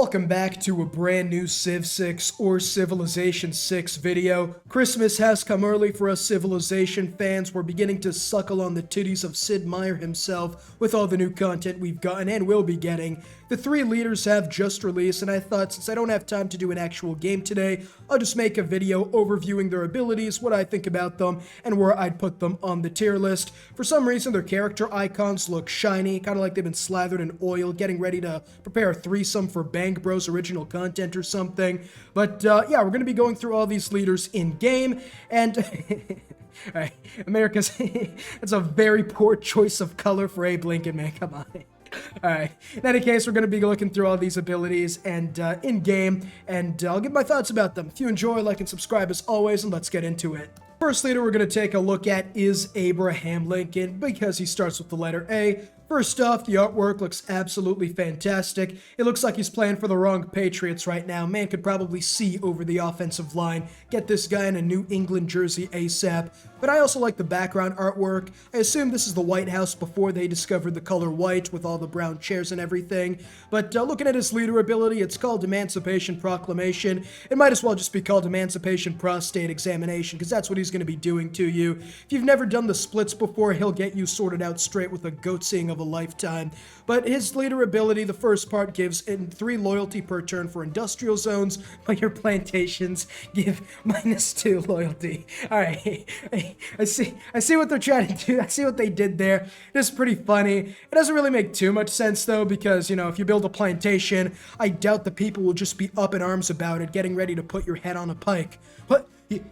Welcome back to a brand new Civ 6 or Civilization 6 video. Christmas has come early for us Civilization fans. We're beginning to suckle on the titties of Sid Meier himself with all the new content we've gotten and will be getting. The 3 leaders have just released, and I thought since I don't have time to do an actual game today, I'll just make a video overviewing their abilities, what I think about them, and where I'd put them on the tier list. For some reason, their character icons look shiny, kind of like they've been slathered in oil, getting ready to prepare a threesome for Bang Bros original content or something. But yeah, we're going to be going through all these leaders in game, and alright, America's that's a very poor choice of color for Abe Lincoln, man, come on. Alright, in any case, we're going to be looking through all these abilities and in-game, and I'll give my thoughts about them. If you enjoy, like and subscribe as always, and let's get into it. First leader we're going to take a look at is Abraham Lincoln, because he starts with the letter A. First off, the artwork looks absolutely fantastic. It looks like he's playing for the wrong Patriots right now. Man could probably see over the offensive line. Get this guy in a New England jersey ASAP. But I also like the background artwork. I assume this is the White House before they discovered the color white with all the brown chairs and everything. But looking at his leader ability, it's called Emancipation Proclamation. It might as well just be called Emancipation Prostate Examination, because that's what he's going to be doing to you. If you've never done the splits before, he'll get you sorted out straight with a goat seeing of a lifetime. But his leader ability, the first part, gives in 3 loyalty per turn for industrial zones, but your plantations give -2 loyalty. Alright, I see what they're trying to do. I see what they did there. It is pretty funny. It doesn't really make too much sense though, because, you know, if you build a plantation, I doubt the people will just be up in arms about it, getting ready to put your head on a pike. What?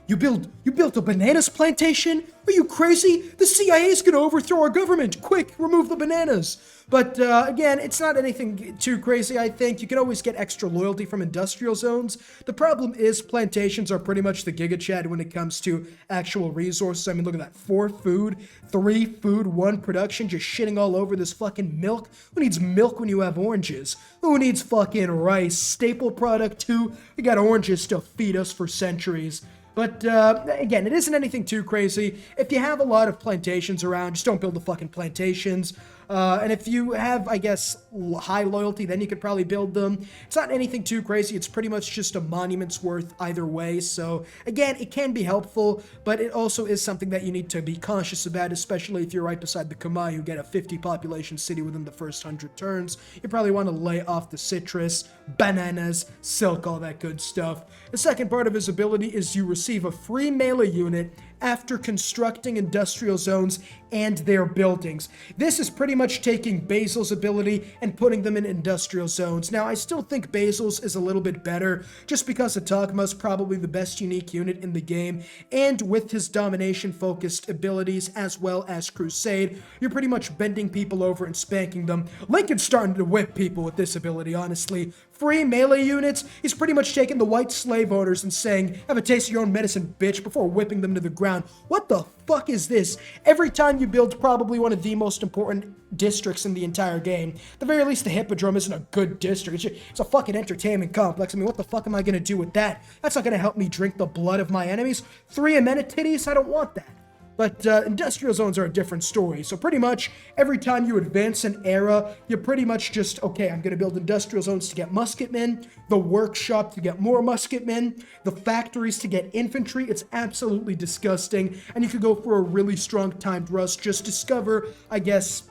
You built a bananas plantation? Are you crazy? The CIA is gonna overthrow our government. Quick, remove the bananas. But again, it's not anything too crazy, I think. You can always get extra loyalty from industrial zones. The problem is plantations are pretty much the Giga Chad when it comes to actual resources. I mean, look at that. 4 food, 3 food, 1 production, just shitting all over this fucking milk. Who needs milk when you have oranges? Who needs fucking rice? Staple product 2. We got oranges to feed us for centuries. But, again, it isn't anything too crazy. If you have a lot of plantations around, just don't build the fucking plantations. And if you have, I guess, high loyalty, then you could probably build them. It's not anything too crazy. It's pretty much just a monument's worth either way. So, again, it can be helpful, but it also is something that you need to be cautious about, especially if you're right beside the Kamai, who get a 50 population city within the first 100 turns. You probably want to lay off the citrus, bananas, silk, all that good stuff. The second part of his ability is you receive a free melee unit after constructing industrial zones and their buildings. This is pretty much taking Basil's ability and putting them in industrial zones. Now, I still think Basil's is a little bit better, just because Atagma is probably the best unique unit in the game, and with his domination-focused abilities as well as Crusade, you're pretty much bending people over and spanking them. Lincoln's starting to whip people with this ability, honestly. Free melee units, he's pretty much taking the white slave owners and saying, have a taste of your own medicine, bitch, before whipping them to the ground. What the fuck is this? Every time you build probably one of the most important districts in the entire game, at the very least the Hippodrome isn't a good district. It's a fucking entertainment complex. I mean, what the fuck am I gonna do with that? That's not gonna help me drink the blood of my enemies. 3 amenities? I don't want that. But industrial zones are a different story. So pretty much every time you advance an era, you're pretty much just, okay, I'm going to build industrial zones to get musketmen, the workshop to get more musketmen, the factories to get infantry. It's absolutely disgusting. And you could go for a really strong timed rush. Just discover, I guess,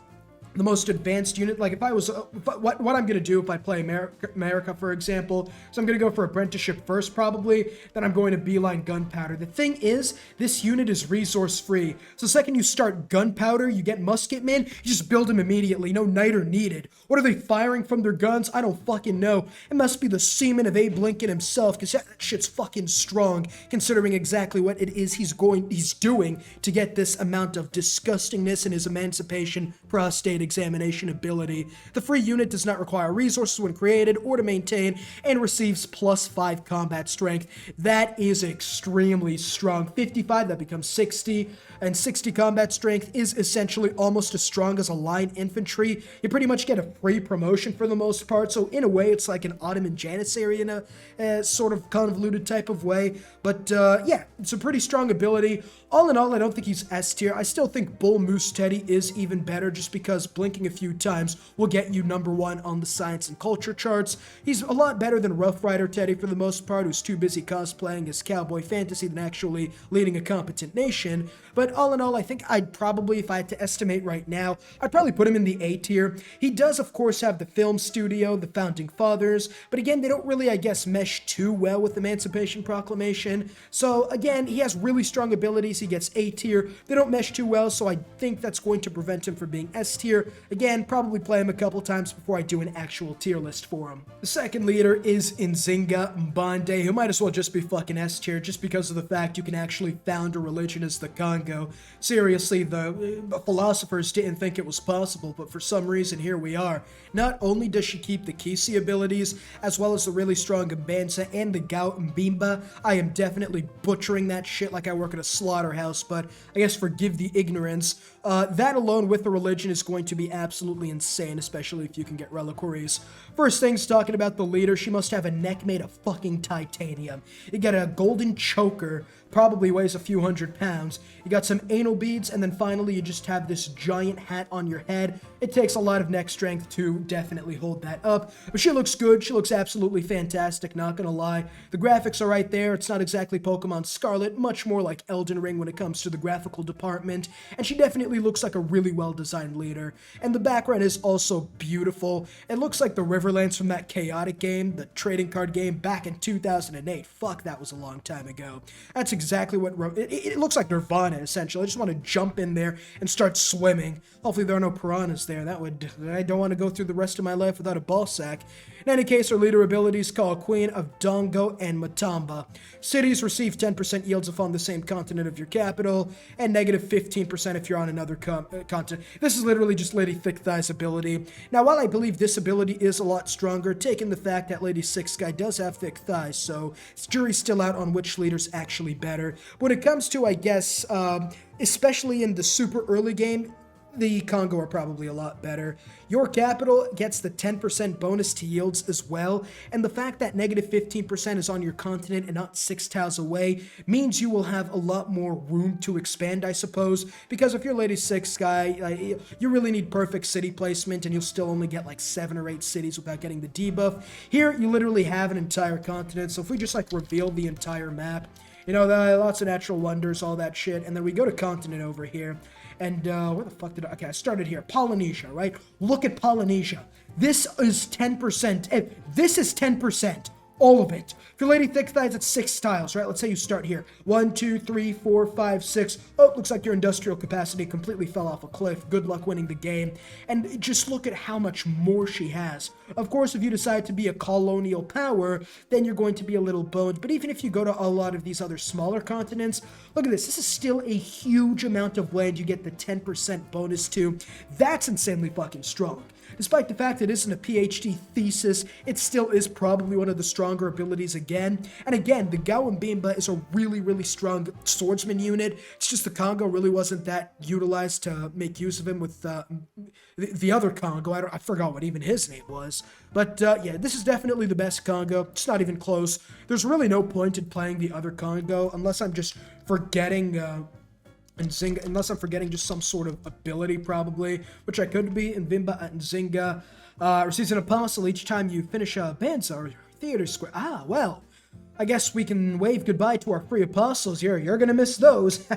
the most advanced unit. Like if I was, what I'm going to do if I play America, for example, so I'm going to go for apprenticeship first probably, then I'm going to beeline gunpowder. The thing is, this unit is resource free. So the second you start gunpowder, you get musketmen, you just build them immediately. No niter needed. What are they firing from their guns? I don't fucking know. It must be the semen of Abe Lincoln himself, because that shit's fucking strong, considering exactly what it is he's doing to get this amount of disgustingness in his Emancipation Prostate Examination ability. The free unit does not require resources when created or to maintain, and receives +5 combat strength. That is extremely strong. 55, that becomes 60, and 60 combat strength is essentially almost as strong as a line infantry. You pretty much get a free promotion for the most part, so in a way it's like an Ottoman Janissary in a sort of convoluted type of way. But yeah, it's a pretty strong ability. All in all, I don't think he's S tier. I still think Bull Moose Teddy is even better, just because just blinking a few times will get you #1 on the science and culture charts. He's a lot better than Rough Rider Teddy for the most part, who's too busy cosplaying his cowboy fantasy than actually leading a competent nation. But all in all, I think I'd probably, if I had to estimate right now, I'd probably put him in the A tier. He does, of course, have the film studio, the founding fathers, but again, they don't really, I guess, mesh too well with Emancipation Proclamation. So again, he has really strong abilities. He gets A tier. They don't mesh too well, so I think that's going to prevent him from being S tier. Again, probably play him a couple times before I do an actual tier list for him. The second leader is Inzinga Bande, who might as well just be fucking S tier just because of the fact you can actually found a religion as the Congo. Seriously, the philosophers didn't think it was possible, but for some reason, here we are. Not only does she keep the Kisi abilities, as well as the really strong Mbanza and the Gao Mbimba. I am definitely butchering that shit like I work at a slaughterhouse, but I guess forgive the ignorance. That alone with the religion is going to be absolutely insane, especially if you can get reliquaries. First things, talking about the leader, she must have a neck made of fucking titanium. You get a golden choker, probably weighs a few £100. You got some anal beads, and then finally you just have this giant hat on your head. It takes a lot of neck strength to definitely hold that up, but she looks good. She looks absolutely fantastic, not gonna lie. The graphics are right there. It's not exactly Pokemon Scarlet, much more like Elden Ring when it comes to the graphical department, and she definitely looks like a really well-designed leader. And the background is also beautiful. It looks like the Riverlands from that Chaotic game, the trading card game back in 2008. Fuck, that was a long time ago. That's exactly what it looks like Nirvana, essentially. I just want to jump in there and start swimming. Hopefully there are no piranhas there. I don't want to go through the rest of my life without a ball sack. In any case, her leader abilities call Queen of Dongo and Matamba. Cities receive 10% yields if on the same continent of your capital, and negative 15% if you're on another continent. This is literally just Lady Thick Thigh's ability. Now, while I believe this ability is a lot stronger, taking the fact that Lady Six Guy does have thick thighs, so jury's still out on which leader's actually better. When it comes to, I guess, especially in the super early game, the Congo are probably a lot better. Your capital gets the 10% bonus to yields as well, and the fact that negative 15% is on your continent and not 6 tiles away means you will have a lot more room to expand, I suppose, because if you're Lady Six Guy, you really need perfect city placement, and you'll still only get like 7 or 8 cities without getting the debuff. Here, you literally have an entire continent, so if we just like reveal the entire map, you know, lots of natural wonders, all that shit, and then we go to continent over here. And where the fuck did I... Okay, I started here. Polynesia, right? Look at Polynesia. This is 10%. This is 10%. All of it. If your Lady Thick Thighs, it's 6 tiles, right? Let's say you start here. 1, 2, 3, 4, 5, 6. Oh, looks like your industrial capacity completely fell off a cliff. Good luck winning the game. And just look at how much more she has. Of course, if you decide to be a colonial power, then you're going to be a little boned. But even if you go to a lot of these other smaller continents, look at this. This is still a huge amount of land you get the 10% bonus to. That's insanely fucking strong. Despite the fact it isn't a PhD thesis, it still is probably one of the stronger abilities again. And again, the Gao Mbimba is a really, really strong swordsman unit. It's just the Congo really wasn't that utilized to make use of him with the other Congo. I forgot what even his name was. But yeah, this is definitely the best Congo. It's not even close. There's really no point in playing the other Congo unless I'm just forgetting... Inzinga, unless I'm forgetting just some sort of ability, probably, which I could be. Nvimba at Inzinga receives an apostle each time you finish a Banza or theater square. Ah, well, I guess we can wave goodbye to our free apostles here. You're gonna miss those.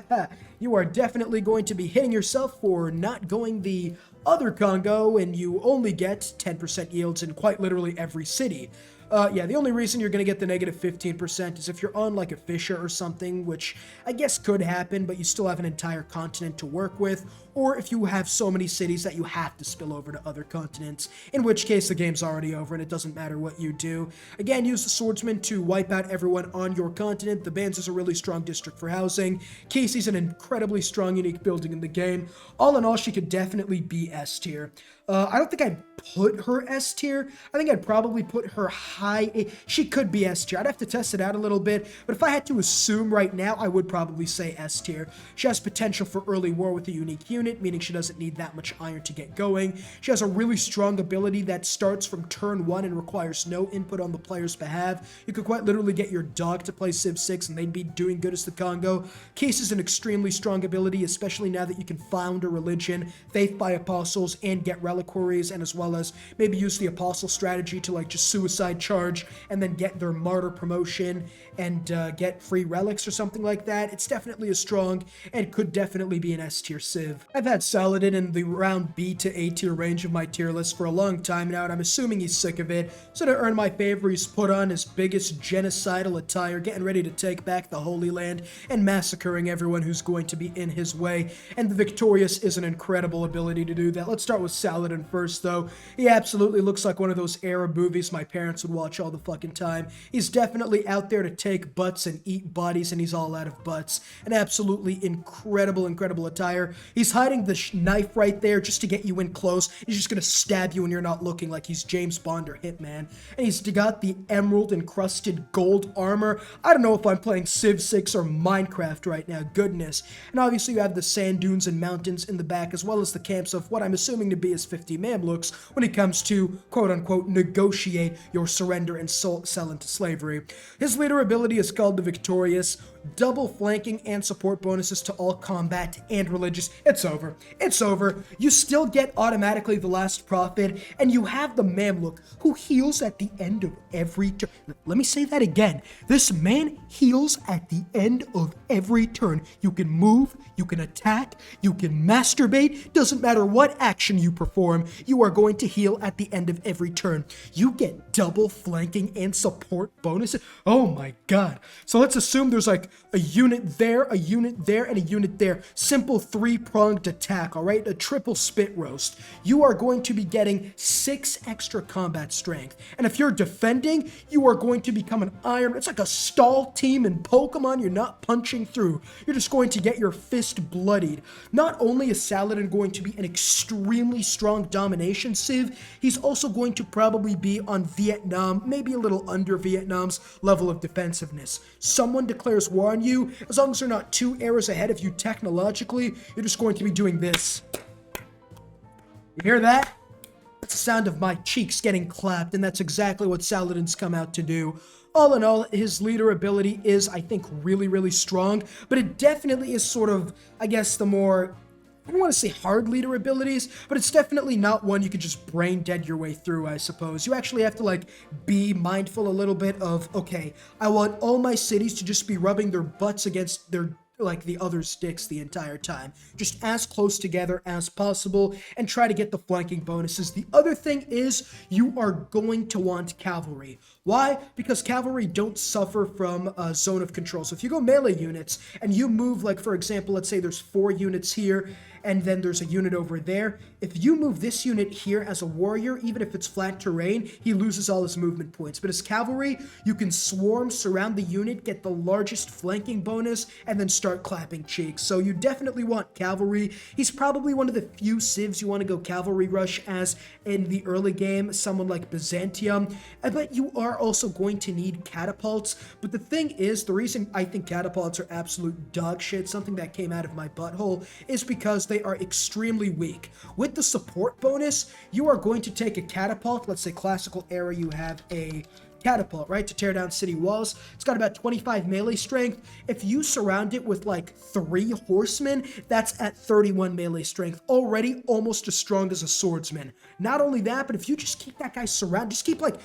You are definitely going to be hitting yourself for not going the other Congo, and you only get 10% yields in quite literally every city. Yeah, the only reason you're going to get the negative 15% is if you're on like a Fisher or something, which I guess could happen, but you still have an entire continent to work with, or if you have so many cities that you have to spill over to other continents, in which case the game's already over and it doesn't matter what you do. Again, use the swordsman to wipe out everyone on your continent. The Bands is a really strong district for housing. Casey's an incredibly strong, unique building in the game. All in all, she could definitely be S tier. I don't think I'd put her S tier. I think I'd probably put her high A. She could be S tier. I'd have to test it out a little bit, but if I had to assume right now, I would probably say S tier. She has potential for early war with a unique unit, meaning she doesn't need that much iron to get going. She has a really strong ability that starts from turn 1 and requires no input on the player's behalf. You could quite literally get your dog to play Civ 6 and they'd be doing good as the Congo. Case is an extremely strong ability, especially now that you can found a religion, faith by apostles, and get reliquaries, and as well as maybe use the apostle strategy to like just suicide charge and then get their martyr promotion and get free relics or something like that. It's definitely a strong and could definitely be an S tier Civ. I've had Saladin in the round B to A tier range of my tier list for a long time now, and I'm assuming he's sick of it. So to earn my favor, he's put on his biggest genocidal attire, getting ready to take back the Holy Land and massacring everyone who's going to be in his way. And the Victorious is an incredible ability to do that. Let's start with Saladin first, though. He absolutely looks like one of those Arab movies my parents would watch all the fucking time. He's definitely out there to take butts and eat bodies, and he's all out of butts. An absolutely incredible attire. He's hiding the knife right there just to get you in close. He's just gonna stab you when you're not looking, like he's James Bond or Hitman. And he's got the emerald encrusted gold armor. I don't know if I'm playing Civ 6 or Minecraft right now, goodness. And obviously you have the sand dunes and mountains in the back, as well as the camps of what I'm assuming to be his 50 Mamluks when it comes to, quote-unquote, negotiate your surrender and sell into slavery. His leader ability is called the Victorious. Double flanking and support bonuses to all combat and religious. It's over. It's over. You still get automatically the last prophet, and you have the Mamluk who heals at the end of every turn. Let me say that again. This man heals at the end of every turn. You can move, you can attack, you can masturbate. Doesn't matter what action you perform, you are going to heal at the end of every turn. You get double flanking and support bonuses. Oh my god. So let's assume there's like a unit there, a unit there, and a unit there. Simple three-pronged attack, all right? A triple spit roast. You are going to be getting 6 extra combat strength. And if you're defending, you are going to become an iron. It's like a stall team in Pokemon. You're not punching through. You're just going to get your fist bloodied. Not only is Saladin going to be an extremely strong domination civ, he's also going to probably be on Vietnam, maybe a little under Vietnam's level of defensiveness. Someone declares war on you, as long as they're not 2 eras ahead of you technologically, you're just going to be doing this. You hear that? That's the sound of my cheeks getting clapped, and that's exactly what Saladin's come out to do. All in all, his leader ability is, I think, really strong, but it definitely is sort of, I guess, the more, I don't want to say hard leader abilities, but it's definitely not one you could just brain dead your way through, I suppose. You actually have to, like, be mindful a little bit of, okay, I want all my cities to just be rubbing their butts against their, like, the other sticks the entire time. Just as close together as possible and try to get the flanking bonuses. The other thing is you are going to want cavalry. Why? Because cavalry don't suffer from a zone of control. So if you go melee units and you move, like, for example, let's say there's 4 units here and then there's a unit over there. If you move this unit here as a warrior, even if it's flat terrain, he loses all his movement points. But as cavalry, you can swarm, surround the unit, get the largest flanking bonus, and then start clapping cheeks. So you definitely want cavalry. He's probably one of the few civs you want to go cavalry rush as in the early game, someone like Byzantium. But you are also going to need catapults. But the thing is, the reason I think catapults are absolute dog shit, something that came out of my butthole, is because they are extremely weak. With the support bonus, you are going to take a catapult. Let's say classical era, you have a catapult, right, to tear down city walls. It's got about 25 melee strength. If you surround it with like 3 horsemen, that's at 31 melee strength, already almost as strong as a swordsman. Not only that, but if you just keep that guy surrounded, just keep like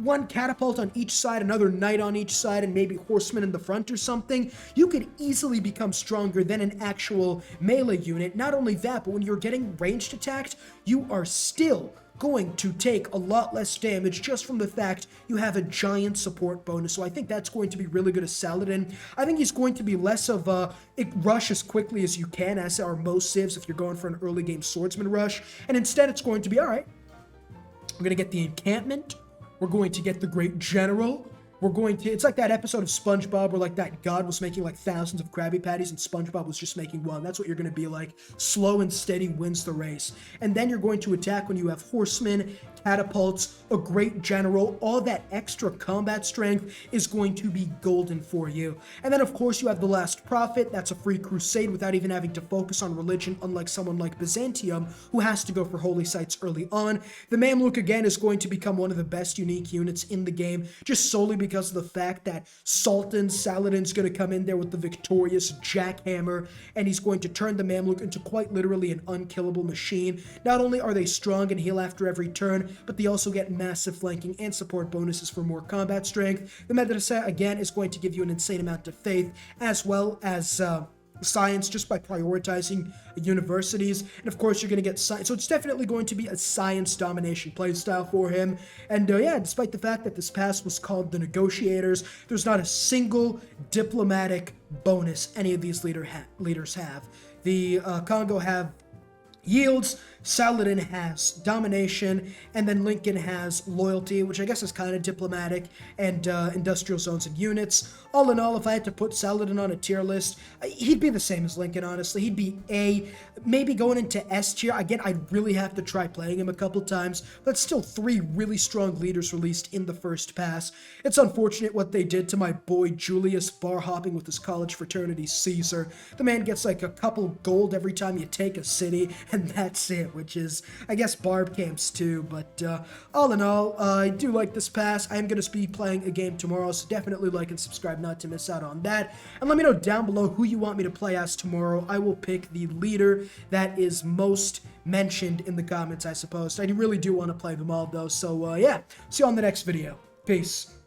1 catapult on each side, another knight on each side, and maybe horsemen in the front or something, you could easily become stronger than an actual melee unit. Not only that, but when you're getting ranged attacked, you are still going to take a lot less damage just from the fact you have a giant support bonus. So I think that's going to be really good as Saladin. I think he's going to be less of a rush as quickly as you can, as are most civs if you're going for an early game swordsman rush. And instead it's going to be, all right, we're going to get the encampment, we're going to get the great general, it's like that episode of SpongeBob where like that god was making like thousands of Krabby Patties and SpongeBob was just making one. That's what you're going to be like. Slow and steady wins the race. And then you're going to attack when you have horsemen, catapults, a great general. All that extra combat strength is going to be golden for you. And then of course you have the Last Prophet. That's a free crusade without even having to focus on religion, unlike someone like Byzantium who has to go for holy sites early on. The Mamluk again is going to become one of the best unique units in the game, just solely because of the fact that Saladin's going to come in there with the victorious jackhammer, and he's going to turn the Mamluk into quite literally an unkillable machine. Not only are they strong and heal after every turn, but they also get massive flanking and support bonuses for more combat strength. The Madrasa, again, is going to give you an insane amount of faith, as well as science, just by prioritizing universities. And of course you're going to get science, so it's definitely going to be a science domination playstyle for him. And yeah, despite the fact that this pass was called the Negotiators, there's not a single diplomatic bonus any of these leaders have. The Congo have yields, Saladin has domination, and then Lincoln has loyalty, which I guess is kind of diplomatic, and industrial zones and units. All in all, if I had to put Saladin on a tier list, he'd be the same as Lincoln, honestly. He'd be A, maybe going into S tier. Again, I'd really have to try playing him a couple times, but still 3 really strong leaders released in the first pass. It's unfortunate what they did to my boy Julius bar hopping with his college fraternity Caesar. The man gets like a couple gold every time you take a city, and that's it, which is, I guess, barb camps too. But all in all, I do like this pass. I am going to be playing a game tomorrow, so definitely like and subscribe not to miss out on that. And let me know down below who you want me to play as tomorrow. I will pick the leader that is most mentioned in the comments, I suppose. I really do want to play them all, though. So yeah, see you on the next video. Peace.